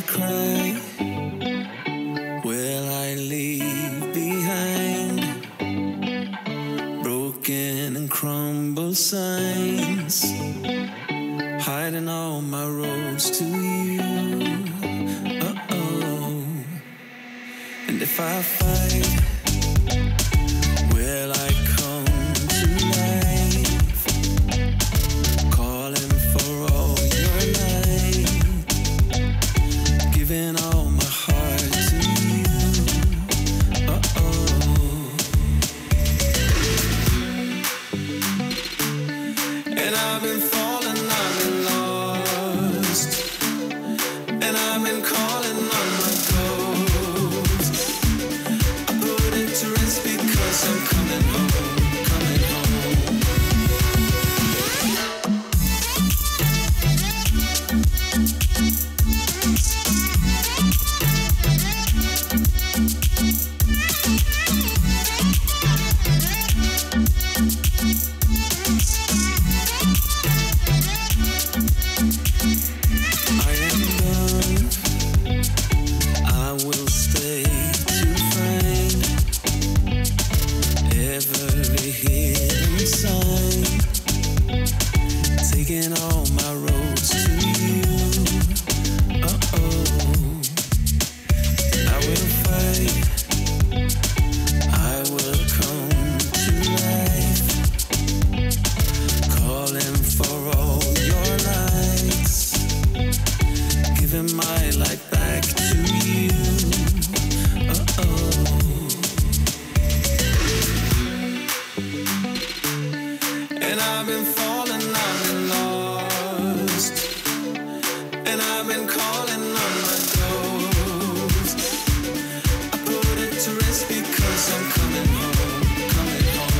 cry? Will I leave behind broken and crumbled signs, hiding all my roads to you? And if I fight, will I come to life, calling for all your light, giving all my heart to you? And I've been falling, I've been lost, and I've been calling on my ghost. I put it to rest because I'm coming home, coming home. I am done. I will stay to find every hidden sign, taking all my roads to you. I will fight, I will come to life, calling for all your lights, giving my life back to you. And I've been falling, I've been lost, and I've been calling on my ghost. I put it to rest because I'm coming home, coming home.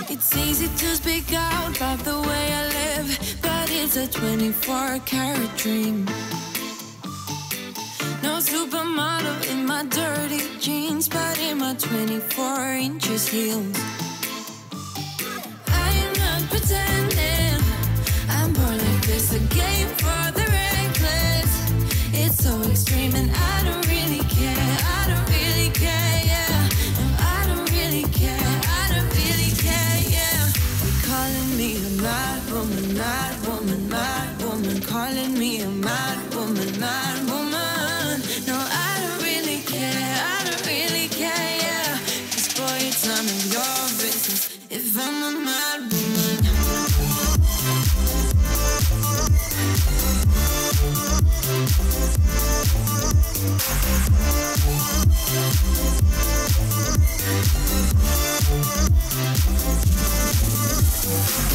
It's easy to speak out about the way I live, but it's a 24-karat dream. No supermodel in my dirty jeans, but in my 24 inches heels. I am not pretending, I'm born like this, a game for the reckless. It's so extreme and I don't really care, I don't really care, yeah. No, I don't really care, I don't really care, yeah. They're calling me a mad woman, mad woman, mad woman. Calling me a mad woman, mad woman. No, I don't really care, I don't really care, yeah. 'Cause boy, it's none of your business if I'm a mad woman.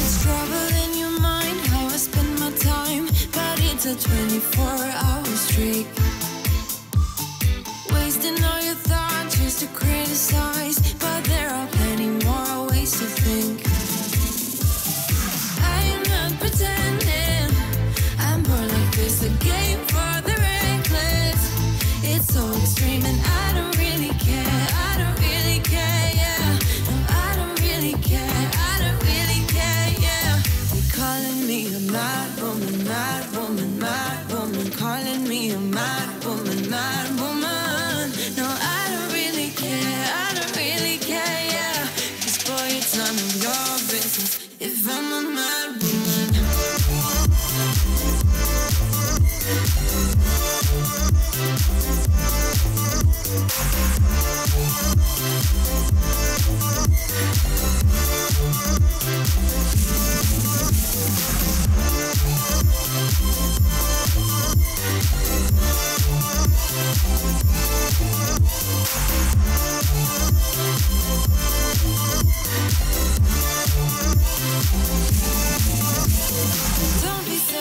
It's trouble in your mind, how I spend my time, but it's a 24-hour streak. Wasting all your thoughts just to criticize, but there are plenty more ways to think. I am not pretending, I'm born like this, a game for the reckless. It's so extreme and I don't really care, I don't really care, yeah. No, I don't really care, I don't really care, yeah. They're calling me a mad woman, mad woman, mad woman. Calling me a mad woman, mad woman. No, I don't really care, I don't really care, yeah. 'Cause boy, it's none of your business if I'm a mad woman.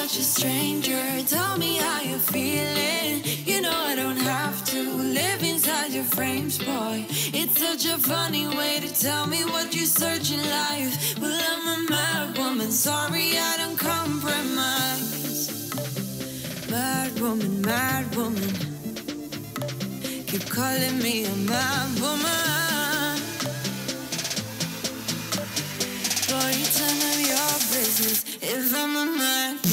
such a stranger. Tell me how you're feeling. You know I don't have to live inside your frames, boy. It's such a funny way to tell me what you search in life. Well, I'm a mad woman, sorry I don't compromise. Mad woman, mad woman. Keep calling me a mad woman. Boy, it's none of your business if I'm a mad woman.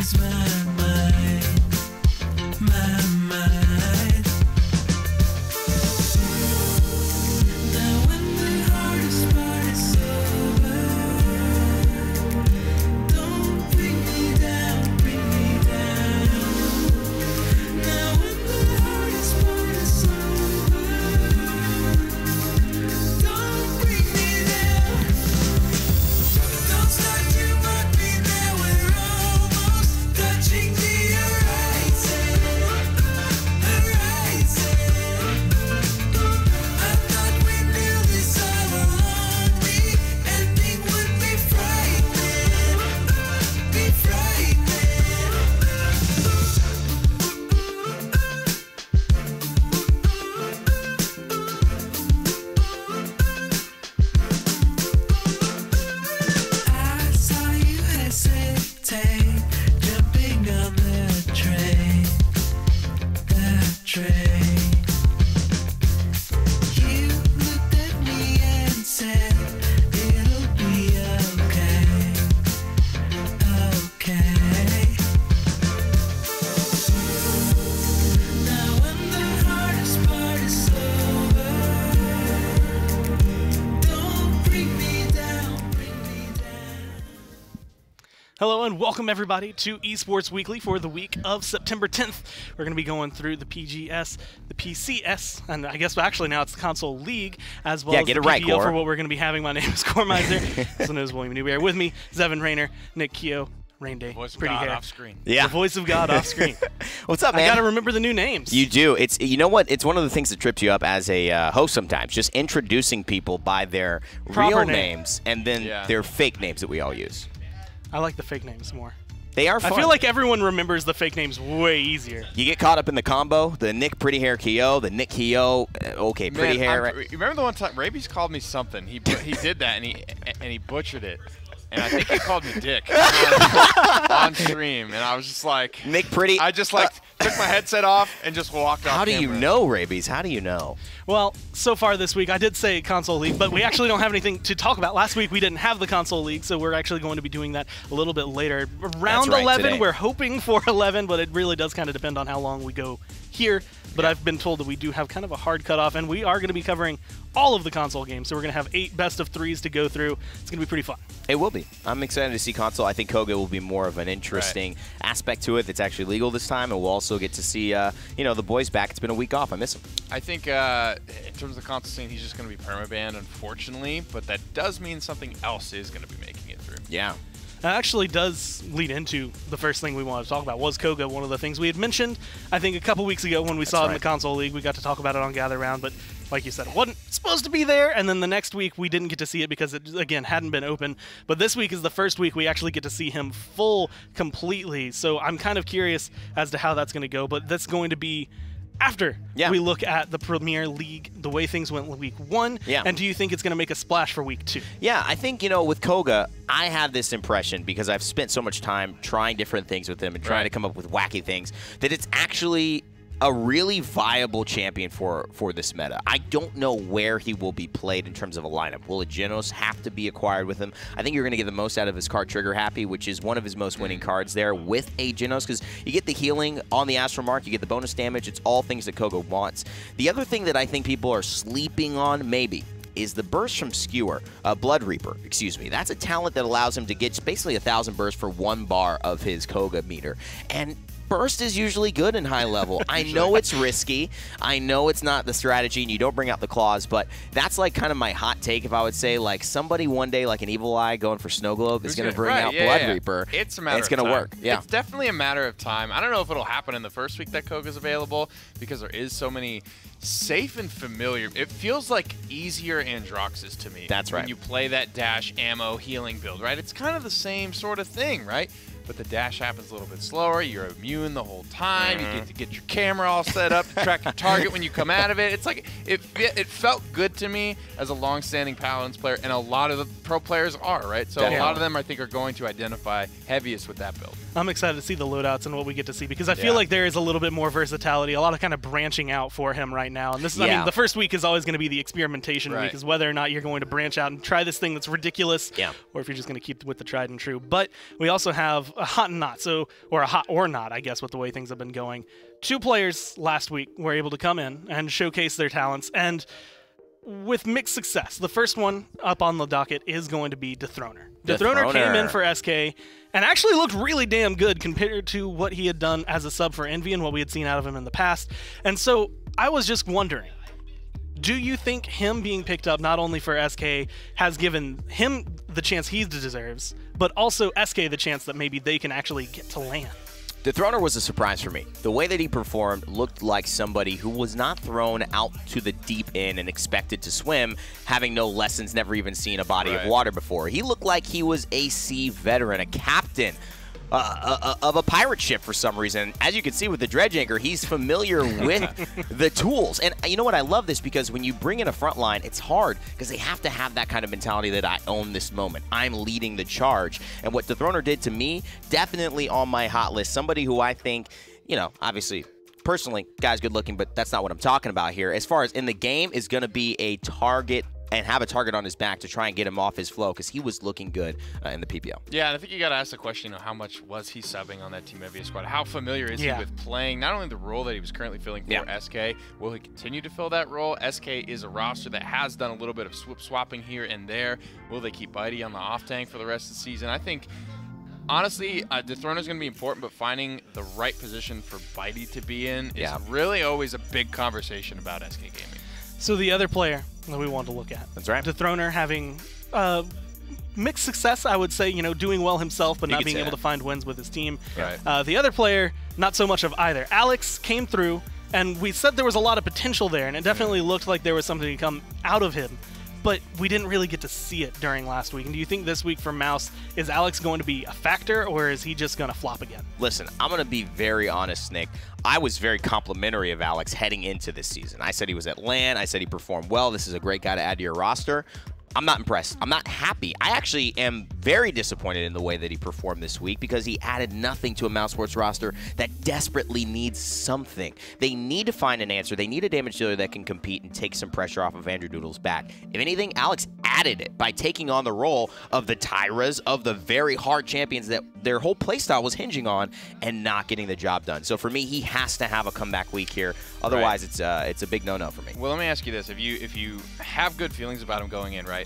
ease my mind, my mind. Now when the hardest part is over, don't bring me down, bring me down. Now when the hardest part is over, don't bring me down. Don't start to mock me now, we're almost touching the horizon, horizon. I thought we knew this all along, the ending would be frightening, be frightening. I saw you hesitate, jumping on the train, the train. You looked at me and said, it'll be okay, okay. Now when the hardest part is over, don't bring me down, bring me down. Hello and welcome everybody to Esports Weekly for the week of September 10th. We're going to be going through the PGS, the PCS, and I guess actually now it's the Console League, as well as get the it right, PBO for Cor. what we're going to be having. My name is Core Miser. Also known as William Newberry. With me, Zevin Rayner, Nick Keogh, Rain Day, Voice of Pretty God Hair. off screen. Yeah. The voice of God off screen. What's up, I man? got to remember the new names. You do. You know what? It's one of the things that trips you up as a host sometimes. Just introducing people by their Proper real name. names and then Yeah. their fake names that we all use. I like the fake names more. They are I fun. feel like everyone remembers the fake names way easier. you get caught up in the combo. The Nick Pretty Hair Keogh, the Nick Keogh. Okay, Pretty Hair. You remember the one time Rabies called me something? He did that and he butchered it, and I think he called me Dick on stream, and I was just like, Nick Pretty. I just like took my headset off and just walked off. How do you camera. know, Rabies? How do you know? Well, so far this week, I did say Console League, but we actually don't have anything to talk about. Last week, we didn't have the Console League, so we're actually going to be doing that a little bit later. Round right, 11, today. we're hoping for 11, but it really does kind of depend on how long we go here. But I've been told that we do have kind of a hard cutoff, and we are going to be covering all of the console games. So we're going to have 8 best of 3s to go through. It's going to be pretty fun. It will be. I'm excited to see console. I think Koga will be more of an interesting aspect to it that's actually legal this time, and we'll also get to see, the boys back. It's been a week off. I miss them. I think in terms of the console scene, he's just going to be permabanned, unfortunately, but that does mean something else is going to be making it through. Yeah. That actually does lead into the first thing we wanted to talk about. Was Koga one of the things we had mentioned, I think, a couple weeks ago when we saw it in the right. Console League. We got to talk about it on Gather Round, but like you said, it wasn't supposed to be there, and then the next week we didn't get to see it because it, again, hadn't been open. But this week is the first week we actually get to see him full completely, so I'm kind of curious as to how that's going to go, but that's going to be after we look at the Premier League, the way things went week 1, and do you think it's going to make a splash for week 2? Yeah, I think, with Koga, I have this impression, because I've spent so much time trying different things with him and trying to come up with wacky things, that it's actually a really viable champion for this meta. I don't know where he will be played in terms of a lineup. Will a Genos have to be acquired with him? I think you're going to get the most out of his card Trigger Happy, which is one of his most winning cards there with a Genos, because you get the healing on the Astral Mark, you get the bonus damage. It's all things that Koga wants. The other thing that I think people are sleeping on, maybe, is the burst from Skewer, Blood Reaper, excuse me. That's a talent that allows him to get basically 1,000 bursts for 1 bar of his Koga meter. And burst is usually good in high level. I know it's risky. I know it's not the strategy and you don't bring out the claws, but that's like kind of my hot take if I would say like somebody one day like an Evil Eye going for Snow Globe is going to bring out Blood Reaper. It's a matter it's of time. going to work. Yeah. It's definitely a matter of time. I don't know if it'll happen in the first week that Koga's available because there is so many safe and familiar. It feels like easier Androxus to me. That's right. When you play that dash ammo healing build, right? It's kind of the same sort of thing, right? But the dash happens a little bit slower. You're immune the whole time. You get to get your camera all set up to track your target when you come out of it. It's like it felt good to me as a long-standing Paladins player, and a lot of the pro players are, right? So a lot of them I think are going to identify heaviest with that build. I'm excited to see the loadouts and what we get to see because I feel like there is a little bit more versatility, a lot of kind of branching out for him right now. And this is, I mean, the first week is always going to be the experimentation week, is whether or not you're going to branch out and try this thing that's ridiculous, or if you're just going to keep with the tried and true. But we also have a hot and not, or a hot or not, I guess, with the way things have been going. 2 players last week were able to come in and showcase their talents, and with mixed success. The first one up on the docket is going to be Dethroner. Dethroner came in for SK and actually looked really damn good compared to what he had done as a sub for Envy and what we had seen out of him in the past. And so I was just wondering, do you think him being picked up not only for SK has given him the chance he deserves, but also SK the chance that maybe they can actually get to land? Dethroner was a surprise for me. The way that he performed looked like somebody who was not thrown out to the deep end and expected to swim, having no lessons, never even seen a body of water before. He looked like he was a sea veteran, a captain of a pirate ship for some reason. As you can see with the dredge anchor, he's familiar with the tools. And you know what? I love this because when you bring in a front line, it's hard because they have to have that kind of mentality that I own this moment. I'm leading the charge. And what Dethroner did to me, definitely on my hot list. Somebody who I think, you know, obviously, personally, guy's good looking, but that's not what I'm talking about here. As far as in the game, is going to be a target and have a target on his back to try and get him off his flow because he was looking good in the PPL. Yeah, and I think you got to ask the question, you know, how much was he subbing on that Team FBA squad? How familiar is he with playing not only the role that he was currently filling for SK, will he continue to fill that role? SK is a roster that has done a little bit of swapping here and there. Will they keep Bitey on the off tank for the rest of the season? I think, honestly, Dethroner is going to be important, but finding the right position for Bitey to be in is really always a big conversation about SK Gaming. So the other player that we want to look at. That's right. Dethroner having mixed success, I would say, you know, doing well himself, but not being able to find wins with his team. Right. The other player, not so much of either. Alex came through, and we said there was a lot of potential there, and it definitely looked like there was something to come out of him. But we didn't really get to see it during last week. And do you think this week for Mouse, is Alex going to be a factor, or is he just going to flop again? Listen, I'm going to be very honest, Nick. I was very complimentary of Alex heading into this season. I said he was at LAN. I said he performed well. This is a great guy to add to your roster. I'm not impressed. I'm not happy. I actually am very disappointed in the way that he performed this week because he added nothing to a Mouse Sports roster that desperately needs something. They need to find an answer. They need a damage dealer that can compete and take some pressure off of Andrew Doodle's back. If anything, Alex added it by taking on the role of the Tyras, of the very hard champions that their whole playstyle was hinging on, and not getting the job done. So for me, he has to have a comeback week here. Otherwise, it's a big no-no for me. Well, let me ask you this. If you have good feelings about him going in, right?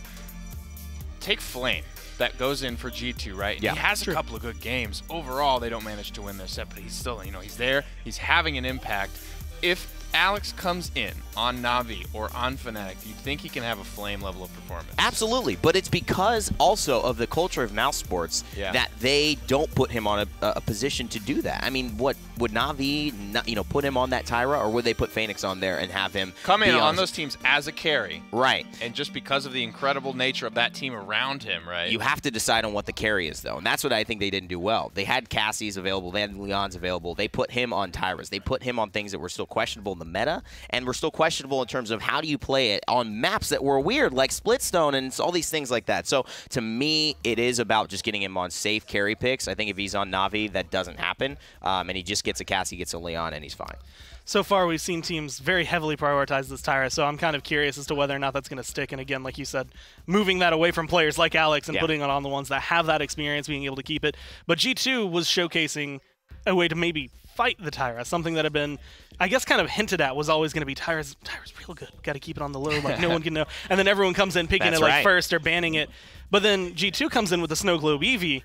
Take Flame that goes in for G2, right? And he has a couple of good games. Overall, they don't manage to win their set, but he's still, you know, he's there. He's having an impact. If Alex comes in on Na'Vi or on Fnatic, do you think he can have a Flame level of performance? Absolutely, but it's because also of the culture of Mouse Sports that they don't put him on a position to do that. I mean, what would Na'Vi, you know, put him on that Tyra, or would they put Phoenix on there and have him come in on those teams as a carry? Right. And just because of the incredible nature of that team around him, right? You have to decide on what the carry is, though, and that's what I think they didn't do well. They had Cassie's available, they had Leon's available. They put him on Tyras. They put him on things that were still questionable in the meta, and were still questionable in terms of how do you play it on maps that were weird, like Splitstone and all these things like that. So to me, it is about just getting him on safe carry picks. I think if he's on Na'Vi, that doesn't happen, and he just gets a Cassie, gets a Leon, and he's fine. So far, we've seen teams very heavily prioritize this Tyra, so I'm kind of curious as to whether or not that's going to stick. And again, like you said, moving that away from players like Alex and putting it on the ones that have that experience, being able to keep it. But G2 was showcasing a way to maybe fight the Tyra, something that had been, I guess, kind of hinted at was always going to be Tyra's real good. Got to keep it on the low, like no one can know. And then everyone comes in picking it like first or banning it. But then G2 comes in with the Snow Globe Eevee,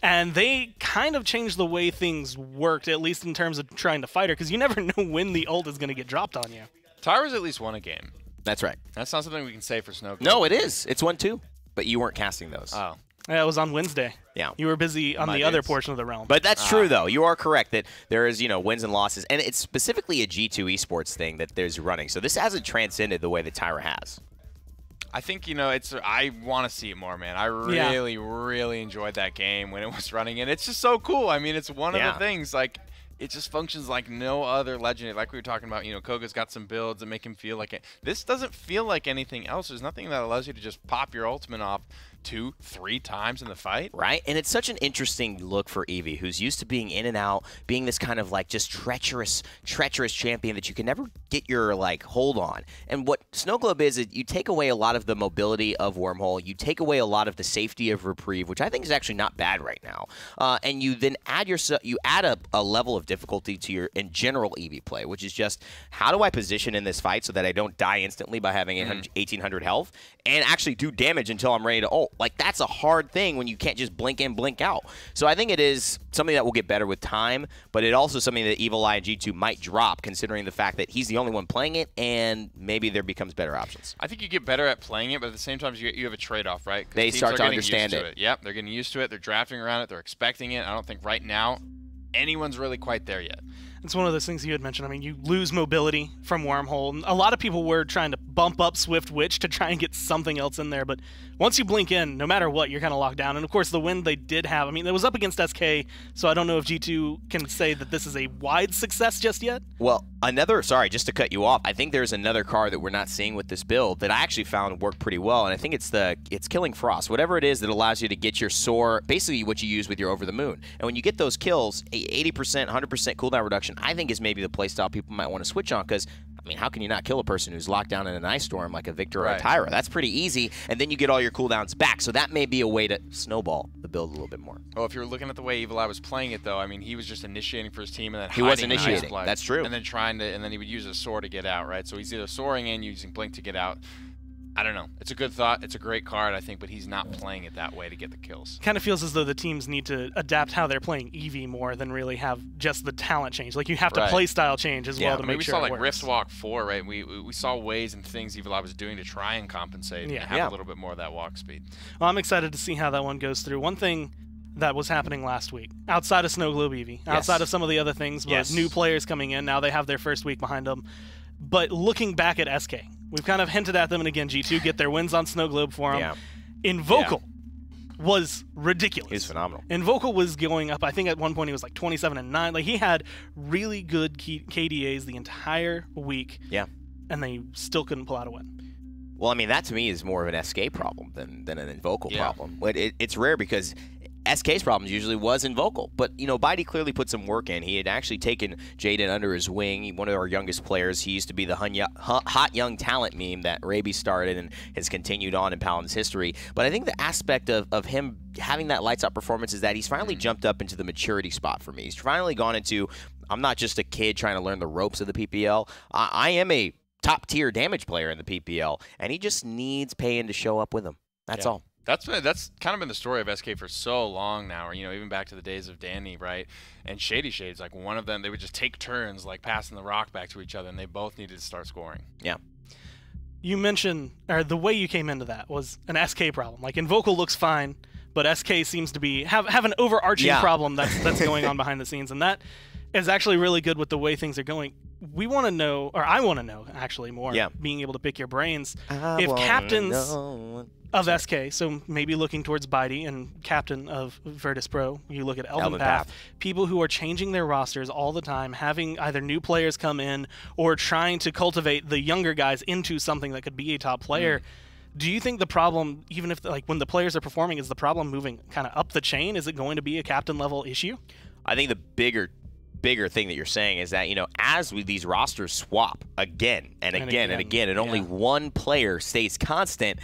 and they kind of changed the way things worked, at least in terms of trying to fight her, because you never know when the ult is going to get dropped on you. Tyra's at least won a game. That's right. That's not something we can say for Snow Globe. No, it is. It's 1-2. But you weren't casting those. Oh. Yeah, it was on Wednesday. Yeah. You were busy on the other portion of the realm. But that's true, though. You are correct that there is, you know, wins and losses. And it's specifically a G2 esports thing that there's running. So this hasn't transcended the way that Tyra has. I think, you know, I want to see it more, man. I really, really enjoyed that game when it was running. And it's just so cool. I mean, it's one of the things, like, it just functions like no other Legendary. Like we were talking about, you know, Koga's got some builds that make him feel like it. This doesn't feel like anything else. There's nothing that allows you to just pop your ultimate off 2, 3 times in the fight. Right? And it's such an interesting look for Eevee, who's used to being in and out, being this kind of like just treacherous champion that you can never get your like hold on. And what Snow Globe is you take away a lot of the mobility of Wormhole, you take away a lot of the safety of Reprieve, which I think is actually not bad right now. And you then add a level of difficulty to your in general Eevee play, which is just how do I position in this fight so that I don't die instantly by having 1800 health and actually do damage until I'm ready to ult. Like, that's a hard thing when you can't just blink in, blink out. So I think it is something that will get better with time, but it also something that Evil Eye and G2 might drop, considering the fact that he's the only one playing it, and maybe there becomes better options. I think you get better at playing it, but at the same time, you have a trade-off, right? They start to understand it. Yep, they're getting used to it. They're drafting around it. They're expecting it. I don't think right now anyone's really quite there yet. It's one of those things you had mentioned. I mean, you lose mobility from Wormhole. And a lot of people were trying to bump up Swift Witch to try and get something else in there. But once you blink in, no matter what, you're kind of locked down. And, of course, the win they did have, I mean, it was up against SK, so I don't know if G2 can say that this is a wide success just yet. Well, sorry, just to cut you off, I think there's another card that we're not seeing with this build that I actually found worked pretty well, and I think it's Killing Frost. Whatever it is that allows you to get your soar, basically what you use with your Over the Moon. And when you get those kills, 80%, 100% cooldown reduction, I think is maybe the playstyle people might want to switch on, because I mean, how can you not kill a person who's locked down in an ice storm like a Victor or a Tyra? That's pretty easy, and then you get all your cooldowns back. So that may be a way to snowball the build a little bit more. Oh, if you're looking at the way Evil Eye was playing it, though, I mean, he was just initiating for his team and then he was initiating. That's true. And then and then he would use a soar to get out, right? So he's either soaring in, using Blink to get out. I don't know. It's a good thought. It's a great card, I think, but he's not playing it that way to get the kills. Kind of feels as though the teams need to adapt how they're playing Eevee more than really have just the talent change. Like, you have to play style change as well to make sure it works. We saw, like, Rift Walk 4, right? We saw ways and things Evil Eye was doing to try and compensate and have a little bit more of that walk speed. Well, I'm excited to see how that one goes through. One thing that was happening last week, outside of Snow Globe Eevee, outside of some of the other things, but new players coming in, now they have their first week behind them. But looking back at SK, we've kind of hinted at them, and again, G2 get their wins on Snow Globe for them. Invocal was ridiculous. He's phenomenal. Invocal was going up. I think at one point he was like 27-9. Like, he had really good KDAs the entire week. Yeah. And they still couldn't pull out a win. Well, I mean, that to me is more of an SK problem than an Invocal problem. But it's rare because SK's problems usually was Invocal. But, you know, Bitey clearly put some work in. He had actually taken Jaden under his wing, one of our youngest players. He used to be the hot young talent meme that Raby started and has continued on in Paladins history. But I think the aspect of him having that lights out performance is that he's finally jumped up into the maturity spot for me. He's finally gone into, I'm not just a kid trying to learn the ropes of the PPL. I am a top-tier damage player in the PPL, and he just needs Payin to show up with him. That's all. That's kind of been the story of SK for so long now, or, you know, even back to the days of Danny, right? And Shady Shades, like, one of them, they would just take turns, like, passing the rock back to each other, and they both needed to start scoring. Yeah. You mentioned, or the way you came into that was an SK problem. Like, Invocal looks fine, but SK seems to be have an overarching problem that's going on behind the scenes, and that is actually really good with the way things are going. We want to know, or I want to know, actually, more, being able to pick your brains, if captains of SK, so maybe looking towards Bitey and captain of Virtus Pro, you look at Elven Path, people who are changing their rosters all the time, having either new players come in or trying to cultivate the younger guys into something that could be a top player. Do you think the problem, even if, like, when the players are performing, is the problem moving kind of up the chain? Is it going to be a captain level issue? I think the bigger thing that you're saying is that, you know, as these rosters swap again and again and again, and only one player stays constant,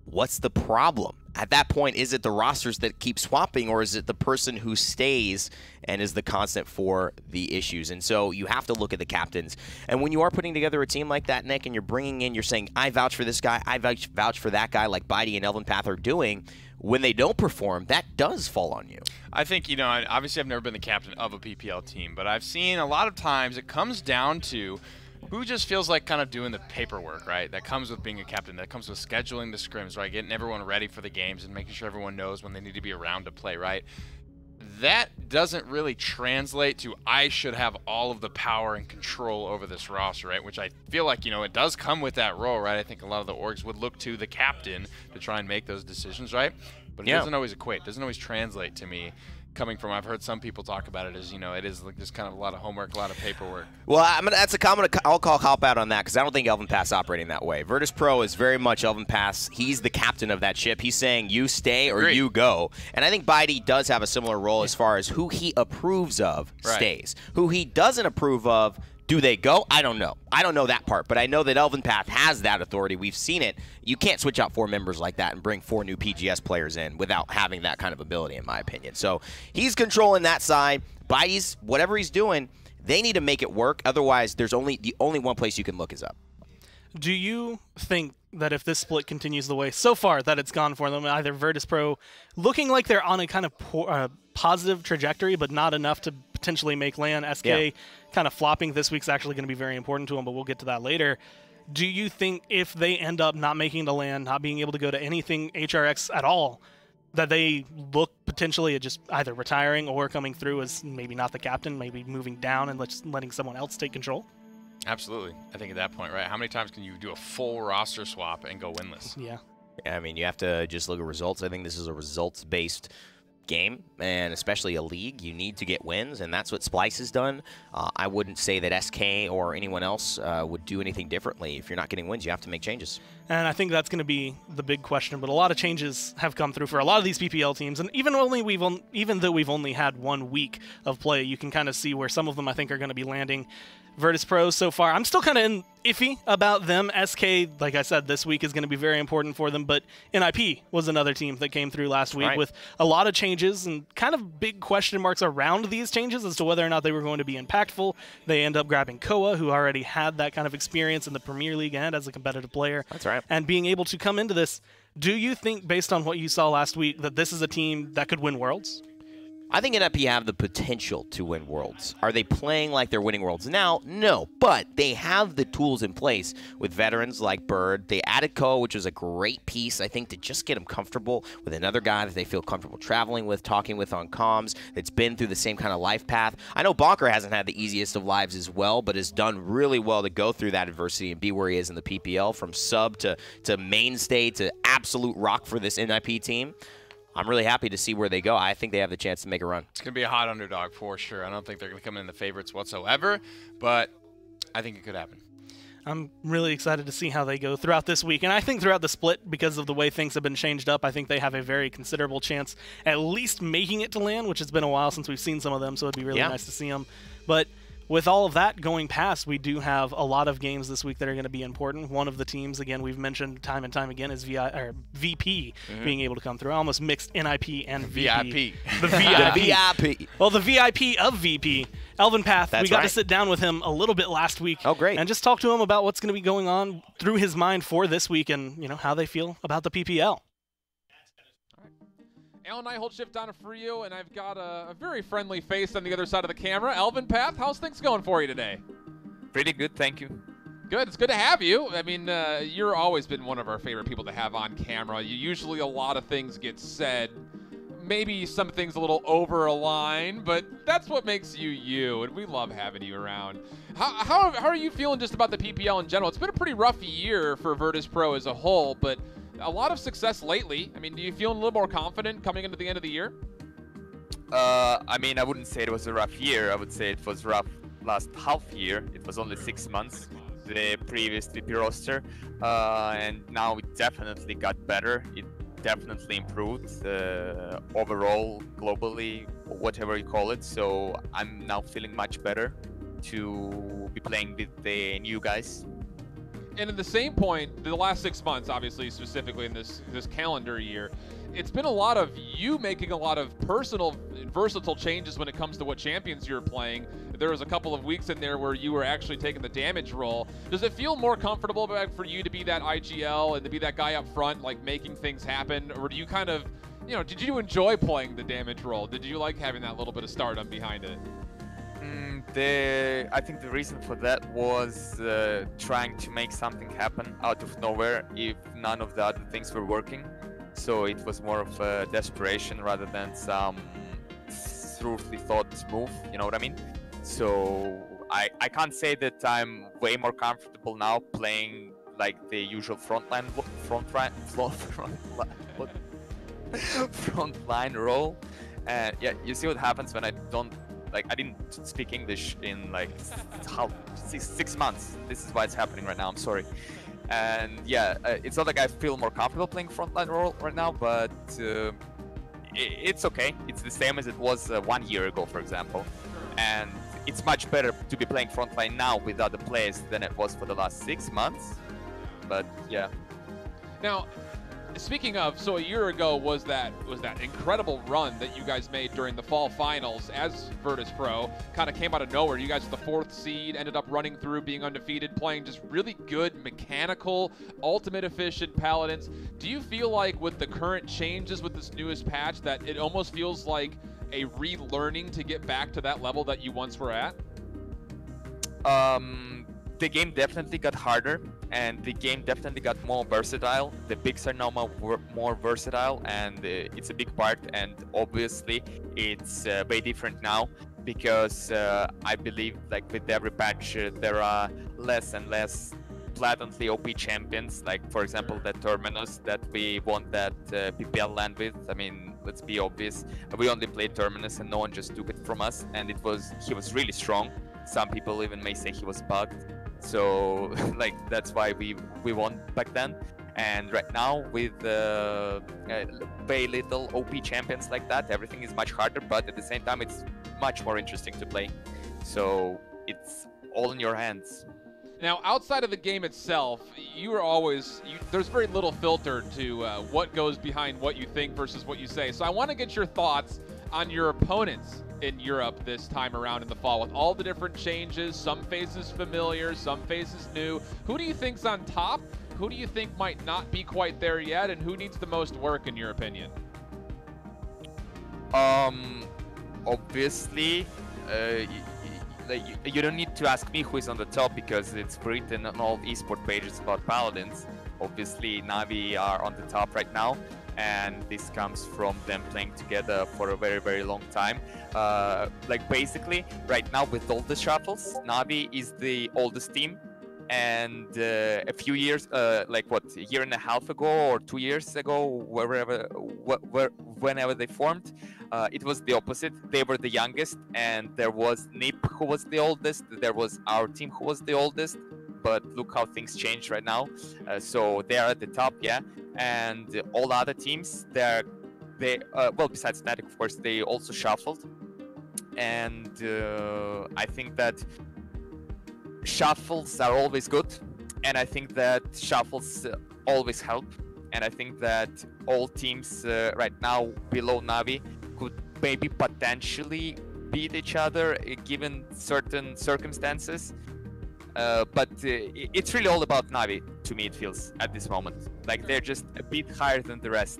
what's the problem? At that point, is it the rosters that keep swapping, or is it the person who stays and is the constant for the issues? And so you have to look at the captains. And when you are putting together a team like that, Nick, and you're bringing in, you're saying, I vouch for this guy, I vouch for that guy, like Bitey and Elven Path are doing, when they don't perform, that does fall on you. I think, you know, obviously I've never been the captain of a PPL team, but I've seen a lot of times it comes down to who just feels like kind of doing the paperwork, right? That comes with being a captain. That comes with scheduling the scrims, right? Getting everyone ready for the games and making sure everyone knows when they need to be around to play, right? That doesn't really translate to I should have all of the power and control over this roster, right? Which I feel like, you know, it does come with that role, right? I think a lot of the orgs would look to the captain to try and make those decisions, right? But it doesn't always equate. It doesn't always translate to me. coming from, I've heard some people talk about it as, it is like just kind of a lot of homework, a lot of paperwork. Well, that's a comment. I'll call cop out on that because I don't think Elvin Pass operating that way. Virtus Pro is very much Elvin Pass. He's the captain of that ship. He's saying you stay or Agreed. you go. And I think Bidey does have a similar role as far as who he approves of stays. Who he doesn't approve of, do they go? I don't know. I don't know that part, but I know that Elvin Path has that authority. We've seen it. You can't switch out 4 members like that and bring 4 new PGS players in without having that kind of ability, in my opinion. So he's controlling that side. Bidey's, whatever he's doing, they need to make it work. Otherwise, there's the only one place you can look is up. Do you think that if this split continues the way so far that it's gone for them, either Virtus Pro looking like they're on a kind of positive trajectory, but not enough to potentially make LAN, SK kind of flopping this week's actually going to be very important to them, but we'll get to that later. Do you think if they end up not making the LAN, not being able to go to anything HRX at all, that they look potentially at just either retiring or coming through as maybe not the captain, maybe moving down and letting someone else take control? Absolutely. I think at that point, right, how many times can you do a full roster swap and go winless? Yeah. I mean, you have to just look at results. I think this is a results-based game, and especially a league, you need to get wins, and that's what Splice has done. I wouldn't say that SK or anyone else would do anything differently. If you're not getting wins, you have to make changes. And I think that's going to be the big question, but a lot of changes have come through for a lot of these PPL teams, and even though we've only had 1 week of play, you can kind of see where some of them I think are going to be landing. Virtus Pro so far, I'm still kind of iffy about them. SK, like I said, this week is going to be very important for them, but NIP was another team that came through last week with a lot of changes and kind of big question marks around these changes as to whether or not they were going to be impactful. They end up grabbing Koa, who already had that kind of experience in the Premier League and as a competitive player. That's right. And being able to come into this, do you think, based on what you saw last week, that this is a team that could win Worlds? I think NIP have the potential to win Worlds. Are they playing like they're winning Worlds now? No, but they have the tools in place with veterans like Bird. They added Koa, which was a great piece, I think, to just get them comfortable with another guy that they feel comfortable traveling with, talking with on comms, that's been through the same kind of life path. I know Bonker hasn't had the easiest of lives as well, but has done really well to go through that adversity and be where he is in the PPL, from sub to mainstay to absolute rock for this NIP team. I'm really happy to see where they go. I think they have the chance to make a run. It's going to be a hot underdog for sure. I don't think they're going to come in the favorites whatsoever, but I think it could happen. I'm really excited to see how they go throughout this week. And I think throughout the split, because of the way things have been changed up, I think they have a very considerable chance at least making it to LAN, which has been a while since we've seen some of them, so it'd be really nice to see them. But with all of that going past, we do have a lot of games this week that are going to be important. One of the teams, again, we've mentioned time and time again, is VP being able to come through. I almost mixed NIP and VP. VIP. The VIP. Well, the VIP of VP, Elvin Path. We got to sit down with him a little bit last week. Oh, great. And just talk to him about what's going to be going on through his mind for this week and, how they feel about the PPL. Alan and I hold shift down for you, and I've got a very friendly face on the other side of the camera. Elvin Path, how's things going for you today? Pretty good, thank you. Good, it's good to have you. I mean, you're always been one of our favorite people to have on camera. Usually a lot of things get said. Maybe some things a little over a line, but that's what makes you you, and we love having you around. How are you feeling just about the PPL in general? It's been a pretty rough year for Virtus Pro as a whole, but a lot of success lately. I mean, do you feel a little more confident coming into the end of the year? I mean, I wouldn't say it was a rough year. I would say it was rough last half year. It was only 6 months, the previous VP roster. And now it definitely got better. It definitely improved overall, globally, whatever you call it. So I'm now feeling much better to be playing with the new guys. And at the same point, the last 6 months, obviously, specifically in this calendar year, it's been a lot of you making a lot of personal, versatile changes when it comes to what champions you're playing. There was a couple of weeks in there where you were actually taking the damage role. Does it feel more comfortable for you to be that IGL and to be that guy up front, like making things happen? Or do you kind of, did you enjoy playing the damage role? Did you like having that little bit of stardom behind it? I think the reason for that was trying to make something happen out of nowhere if none of the other things were working. So it was more of a desperation rather than some thoroughly thought move, you know what I mean? So I can't say that I'm way more comfortable now playing like the usual frontline role. And yeah, you see what happens when I don't, like, I didn't speak English in like six months. This is why it's happening right now. I'm sorry. And yeah, it's not like I feel more comfortable playing frontline role right now, but it's okay. It's the same as it was 1 year ago, for example. And it's much better to be playing frontline now with other players than it was for the last 6 months. But yeah. Now, speaking of, so a year ago was that incredible run that you guys made during the fall finals as Virtus Pro. Kind of came out of nowhere. You guys were the 4th seed, ended up running through, being undefeated, playing just really good, mechanical, ultimate efficient Paladins. Do you feel like with the current changes with this newest patch that it almost feels like a relearning to get back to that level that you once were at? The game definitely got harder, and the game definitely got more versatile. The picks are now more versatile, and it's a big part. And obviously, it's way different now because I believe, like with every patch, there are less and less blatantly OP champions. Like for example, that Terminus that we won that PPL land with. I mean, let's be obvious. We only played Terminus, and no one just took it from us. And he was really strong. Some people even may say he was bugged. So like that's why we won back then. And right now with very little OP champions like that, everything is much harder, but at the same time it's much more interesting to play. So it's all in your hands. Now, outside of the game itself, there's very little filter to what goes behind what you think versus what you say. So I want to get your thoughts on your opponents in Europe this time around in the fall with all the different changes, some faces familiar, some faces new. Who do you think's on top? Who do you think might not be quite there yet, and who needs the most work in your opinion? Obviously, you don't need to ask me who is on the top because it's written on all esports pages about Paladins. Obviously, Navi are on the top right now, and this comes from them playing together for a very, very long time. Like basically, right now with all the shuffles, Navi is the oldest team, and a few years, like what, a year and a half ago or 2 years ago, whenever they formed, it was the opposite. They were the youngest, and there was Nip who was the oldest. There was our team who was the oldest. But look how things change right now. So they are at the top, yeah. And all other teams, well, besides Fnatic, of course, they also shuffled. And I think that shuffles are always good. And I think that shuffles always help. And I think that all teams right now below Navi could maybe potentially beat each other given certain circumstances. But it's really all about Navi, to me it feels, at this moment. Like, they're just a bit higher than the rest.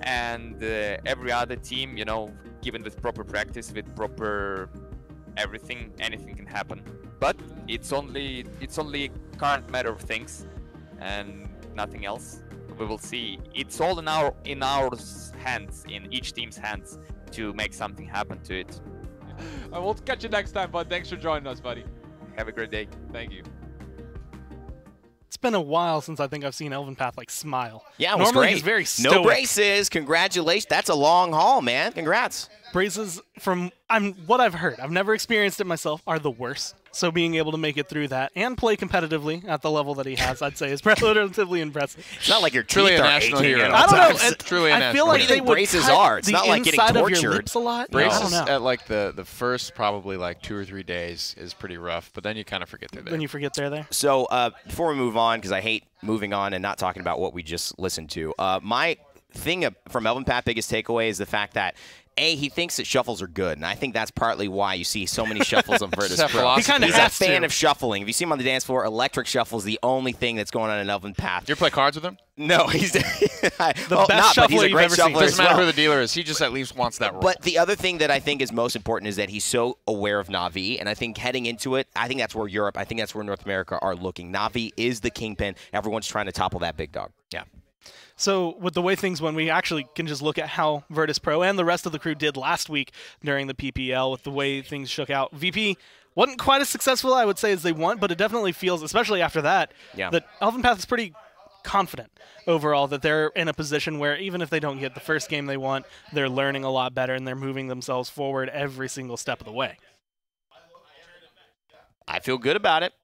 And every other team, you know, given with proper practice, with proper everything, anything can happen. But it's only a current matter of things, and nothing else. We will see. It's all in our hands, in each team's hands, to make something happen to it. We'll catch you next time, bud. Thanks for joining us, buddy. Have a great day. Thank you. It's been a while since I think I've seen Elven Path like smile. Yeah, it was Normally great. he's very stoic. No braces. Congratulations. That's a long haul, man. Congrats. Braces, from what I've heard, I've never experienced it myself, are the worst. So being able to make it through that and play competitively at the level that he has, I'd say is relatively impressive. It's not like your Truly teeth a are national aching, hero. you know, I don't know. sometimes. Truly a I national feel like hero. they What do you would think braces cut are? It's the not like getting inside of your tortured. lips a lot. I Braces don't know. at like the first probably like 2 or 3 days is pretty rough, but then you kind of forget they're there. Then you forget they're there. So before we move on, because I hate moving on and not talking about what we just listened to, my thing from Elven Path biggest takeaway is the fact that he thinks that shuffles are good, and I think that's partly why you see so many shuffles on Virtus Pro. He kinda He's a has to. fan of shuffling. If you see him on the dance floor, electric shuffle is the only thing that's going on in Elven Path. Do you ever play cards with him? No, he's best but he's shuffler a you've great ever seen. shuffler Doesn't as matter well. who the dealer is. He just at least wants that roll. But the other thing that I think is most important is that he's so aware of Na'Vi, and I think heading into it, I think that's where Europe, I think that's where North America are looking. Na'Vi is the kingpin. Everyone's trying to topple that big dog. yeah. So with the way things went, we actually can just look at how Virtus Pro and the rest of the crew did last week during the PPL with the way things shook out. VP wasn't quite as successful, I would say, as they want, but it definitely feels, especially after that, Yeah. that Elven Path is pretty confident overall that they're in a position where even if they don't get the first game they want, they're learning a lot better and they're moving themselves forward every single step of the way. I feel good about it.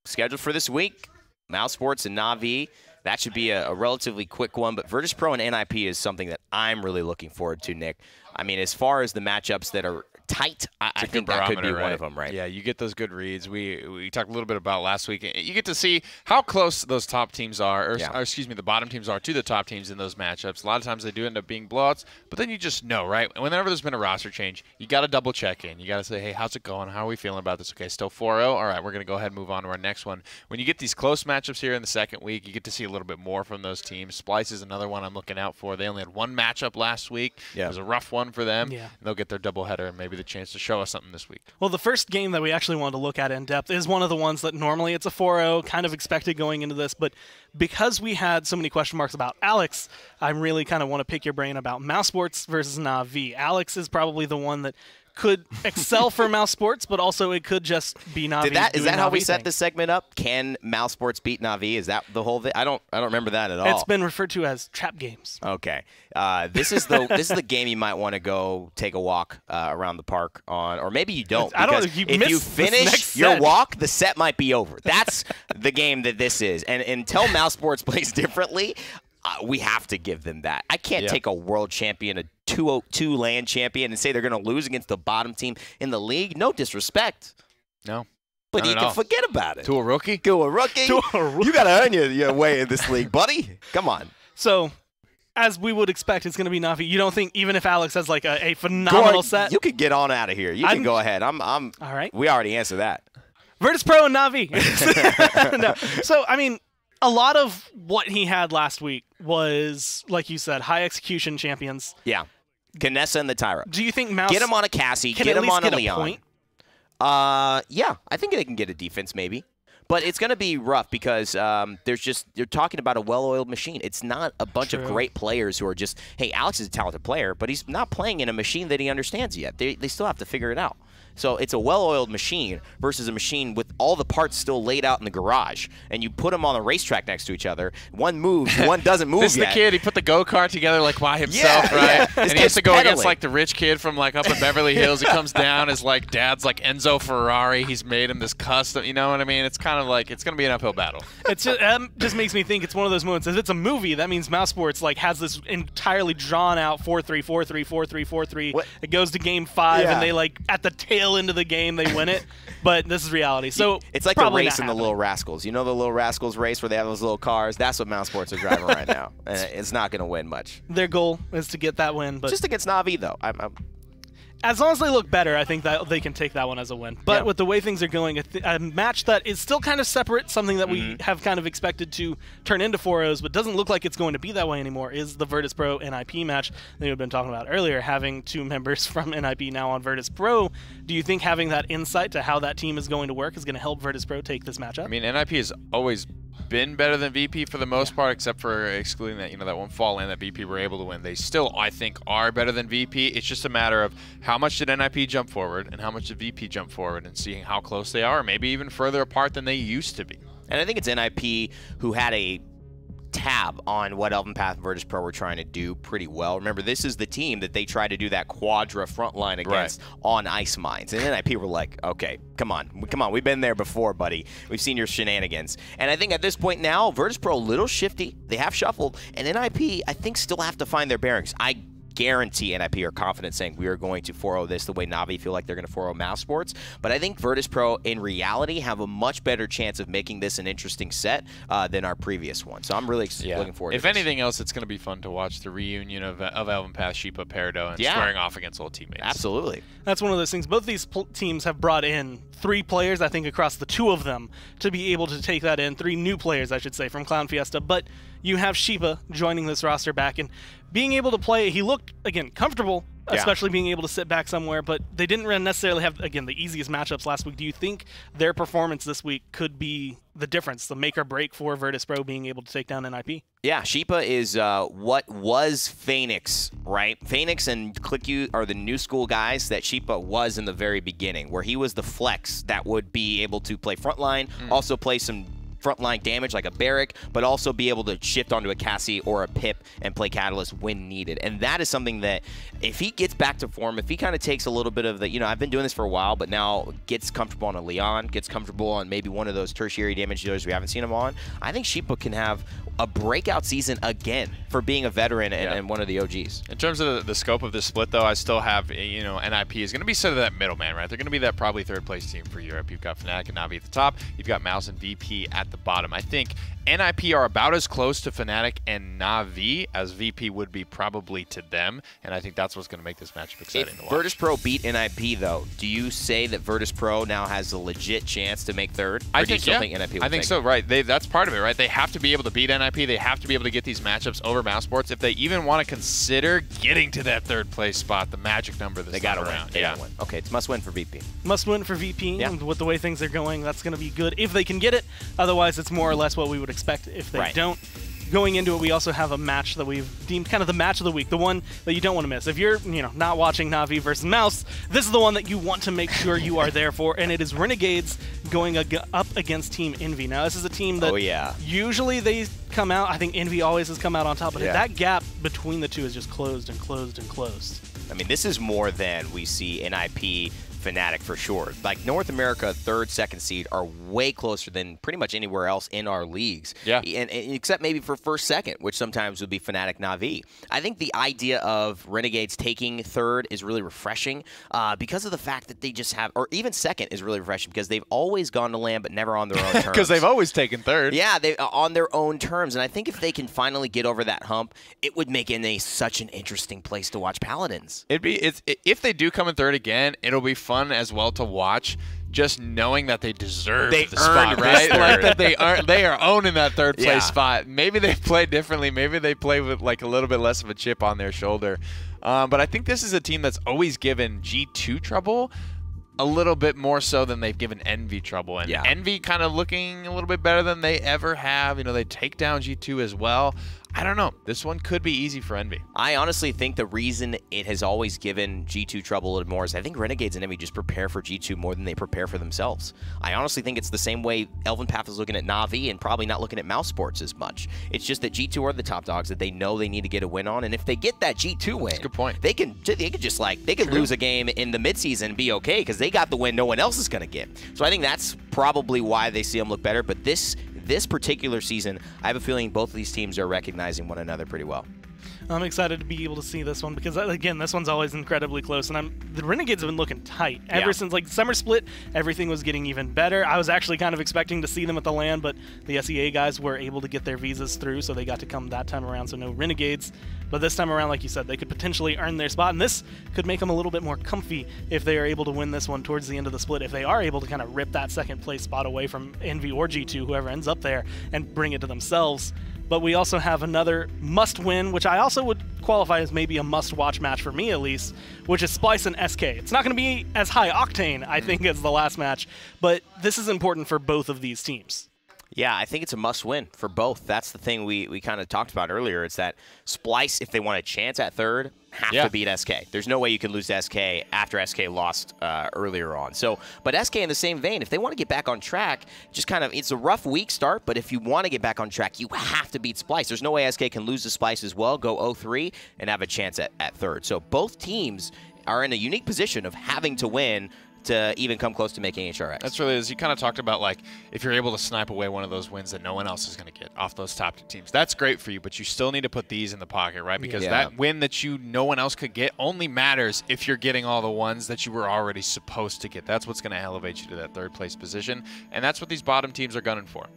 Scheduled for this week, Mousesports and Na'Vi. That should be a relatively quick one, but Virtus Pro and NIP is something that I'm really looking forward to, Nick. I mean, as far as the matchups that are tight, I think that could be one of them, right? Yeah, you get those good reads. We talked a little bit about last week. You get to see how close those top teams are, or excuse me, the bottom teams are to the top teams in those matchups. A lot of times they do end up being blowouts, but then you just know, right? Whenever there's been a roster change, you got to double check in. You got to say, hey, how's it going? How are we feeling about this? Okay, still 4-0. All right, we're going to go ahead and move on to our next one. When you get these close matchups here in the second week, you get to see a little bit more from those teams. Splice is another one I'm looking out for. They only had one matchup last week. It was a rough one for them. Yeah. They'll get their doubleheader and maybe the chance to show us something this week. Well, the first game that we actually wanted to look at in depth is one of the ones that normally it's a 4-0, kind of expected going into this, but because we had so many question marks about Alex, I really kind of want to pick your brain about Mousesports versus Na'Vi. Alex is probably the one that could excel for Mousesports, but also it could just be Na'Vi. Is that how we set this segment up? Can Mousesports beat Na'Vi? Is that the whole thing? I don't remember that at all. It's been referred to as trap games. Okay, this is the game you might want to go take a walk around the park on, or maybe you don't. Because if you finish your walk, the set might be over. That's the game that this is, and until Mousesports plays differently, we have to give them that. I can't take a world champion, a 202 land champion, and say they're going to lose against the bottom team in the league. No disrespect. No. But you can forget about it. To a rookie? To a rookie? You got to earn your way in this league, buddy. Come on. So, as we would expect, it's going to be Na'Vi. You don't think, even if Alex has like a phenomenal set? You could get on out of here. You can go ahead. I'm all right. We already answered that. Virtus Pro and Na'Vi. No. So, I mean, a lot of what he had last week was, like you said, high execution champions. Yeah. Kanessa and the Tyra. Do you think Mouse get him on a Cassie, get him on a Leon? Point? Yeah, I think they can get a defense maybe. But it's going to be rough because you're talking about a well-oiled machine. It's not a bunch of great players who are just, hey, Alex is a talented player, but he's not playing in a machine that he understands yet. They still have to figure it out. So it's a well-oiled machine versus a machine with all the parts still laid out in the garage. And you put them on a racetrack next to each other. One moves, one doesn't move This is the kid. He put the go-kart together like by himself, right? Yeah. And he has to go against like the rich kid from like up in Beverly Hills. He comes down as like dad's like Enzo Ferrari. He's made him this custom. You know what I mean? It's kind of like it's going to be an uphill battle. It's just makes me think it's one of those moments. If it's a movie, that means Mousesports like has this entirely drawn-out 4-3, 4-3, 4-3, 4-3. It goes to game 5, and they like at the tail end of the game they win it. But this is reality. So it's like the race in the Little Rascals. You know the Little Rascals race where they have those little cars? That's what Mousesports are driving right now. And it's not going to win much. Their goal is to get that win. But just against Na'Vi, though. As long as they look better, I think that they can take that one as a win. But with the way things are going, a match that is still kind of separate, something that we have kind of expected to turn into 4-0s, but doesn't look like it's going to be that way anymore, is the Virtus Pro NIP match that we've been talking about earlier, having 2 members from NIP now on Virtus Pro. Do you think having that insight to how that team is going to work is going to help Virtus Pro take this matchup? I mean, NIP has always been better than VP for the most part, except for excluding that, that one fall in that VP were able to win. They still, I think, are better than VP. It's just a matter of how much did NIP jump forward and how much did VP jump forward, and seeing how close they are, or maybe even further apart than they used to be. And I think it's NIP who had a tab on what Elven Path and Virtus Pro were trying to do pretty well. Remember, this is the team that they tried to do that quadra front line against on Ice Mines. And NIP were like, okay, come on, we've been there before, buddy. We've seen your shenanigans. And I think at this point now, Virtus Pro a little shifty. They have shuffled. And NIP, I think, still have to find their bearings. I guarantee NIP are confident saying we are going to 4-0 this the way Na'Vi feel like they're going to 4-0 Mousesports. But I think Virtus Pro, in reality, have a much better chance of making this an interesting set than our previous one. So I'm really looking forward to this. If anything else, it's going to be fun to watch the reunion of Elven Path, Sheepa, Peridot, and squaring off against old teammates. Absolutely. That's one of those things. Both these teams have brought in 3 players, I think, across the 2 of them to be able to take that in. 3 new players, I should say, from Clown Fiesta. But you have Sheepa joining this roster back and being able to play. He looked, again, comfortable, especially being able to sit back somewhere, but they didn't necessarily have, again, the easiest matchups last week. Do you think their performance this week could be the difference, the make or break for Virtus Pro being able to take down NIP? Yeah, Sheepa is what was Phoenix, right? Phoenix and ClickU are the new school guys that Sheepa was in the very beginning, where he was the flex that would be able to play frontline, also play some frontline damage like a Barrack, but also be able to shift onto a Cassie or a Pip and play Catalyst when needed. And that is something that if he gets back to form, if he kind of takes a little bit of the, I've been doing this for a while, but now gets comfortable on a Leon, gets comfortable on maybe one of those tertiary damage dealers we haven't seen him on, I think Sheepa can have a breakout season again for being a veteran and one of the OGs. In terms of the scope of this split, though, I still have, NIP is going to be sort of that middleman, right? They're going to be that probably third-place team for Europe. You've got Fnatic and Na'Vi at the top. You've got Mouse and VP at the bottom. I think NIP are about as close to Fnatic and Na'Vi as VP would be probably to them, and I think that's what's going to make this matchup exciting to watch. Virtus Pro beat NIP, though, do you say that Virtus Pro now has a legit chance to make third? I think, think NIP will I think so, right. That's part of it, right? They have to be able to beat NIP. They have to be able to get these matchups over Mouse Sports if they even want to consider getting to that third-place spot, the magic number this time around. They gotta win. Okay, it's must-win for VP. Must win for VP, and with the way things are going, that's going to be good if they can get it. Otherwise, it's more or less what we would expect if they don't. Going into it, we also have a match that we've deemed kind of the match of the week, the one that you don't want to miss. If you're, not watching Na'Vi versus Mouse, this is the one that you want to make sure you are there for, and it is Renegades going up against Team Envy. Now, this is a team that usually they come out. I think Envy always has come out on top, but that gap between the two is just closed and closed and closed. I mean, this is more than we see NIP Fnatic for sure. Like North America, third, second seed are way closer than pretty much anywhere else in our leagues. Yeah. And except maybe for first, second, which sometimes would be Fnatic, Na'Vi. I think the idea of Renegades taking third is really refreshing because of the fact that they just have, or even second is really refreshing because they've always gone to land but never on their own terms. Because they've always taken third. Yeah, they on their own terms. And I think if they can finally get over that hump, it would make NA such an interesting place to watch Paladins. If they do come in third again, it'll be fun as well to watch, just knowing that they deserve the spot, right? Like that they are owning that third place spot. Maybe they play differently. Maybe they play with like a little bit less of a chip on their shoulder. But I think this is a team that's always given G2 trouble a little bit more so than they've given Envy trouble. And Envy kind of looking a little bit better than they ever have. They take down G2 as well. I don't know. This one could be easy for Envy. I honestly think the reason it has always given G2 trouble a little more is I think Renegades and Envy just prepare for G2 more than they prepare for themselves. I honestly think it's the same way Elven Path is looking at Na'Vi and probably not looking at Mouse Sports as much. It's just that G2 are the top dogs that they know they need to get a win on, and if they get that G2 win, that's a good point. They can just lose a game in the midseason and be okay because they got the win no one else is going to get. So I think that's probably why they see them look better, but this particular season, I have a feeling both of these teams are recognizing one another pretty well. I'm excited to be able to see this one because, again, this one's always incredibly close, and the Renegades have been looking tight. Ever since, summer split, everything was getting even better. I was actually kind of expecting to see them at the LAN, but the SEA guys were able to get their visas through, so they got to come that time around, so no Renegades. But this time around, like you said, they could potentially earn their spot, and this could make them a little bit more comfy if they are able to win this one towards the end of the split. If they are able to kind of rip that second place spot away from Envy or G2, whoever ends up there, and bring it to themselves. But we also have another must-win, which I also would qualify as maybe a must-watch match for me at least, which is Splice and SK. It's not going to be as high-octane, I think, as the last match, but this is important for both of these teams. Yeah, I think it's a must-win for both. That's the thing we kind of talked about earlier. It's that Splice, if they want a chance at third, have to beat SK. There's no way you can lose to SK after SK lost earlier on. So, but SK in the same vein, if they want to get back on track, just kind of, it's a rough week start, but if you want to get back on track, you have to beat Splice. There's no way SK can lose to Splice as well, go 0-3, and have a chance at third. So both teams are in a unique position of having to win to even come close to making HRX. That's really, as you kind of talked about, like, if you're able to snipe away one of those wins that no one else is going to get off those top two teams, that's great for you, but you still need to put these in the pocket, right? Because that win that no one else could get only matters if you're getting all the ones that you were already supposed to get. That's what's going to elevate you to that third place position, and that's what these bottom teams are gunning for.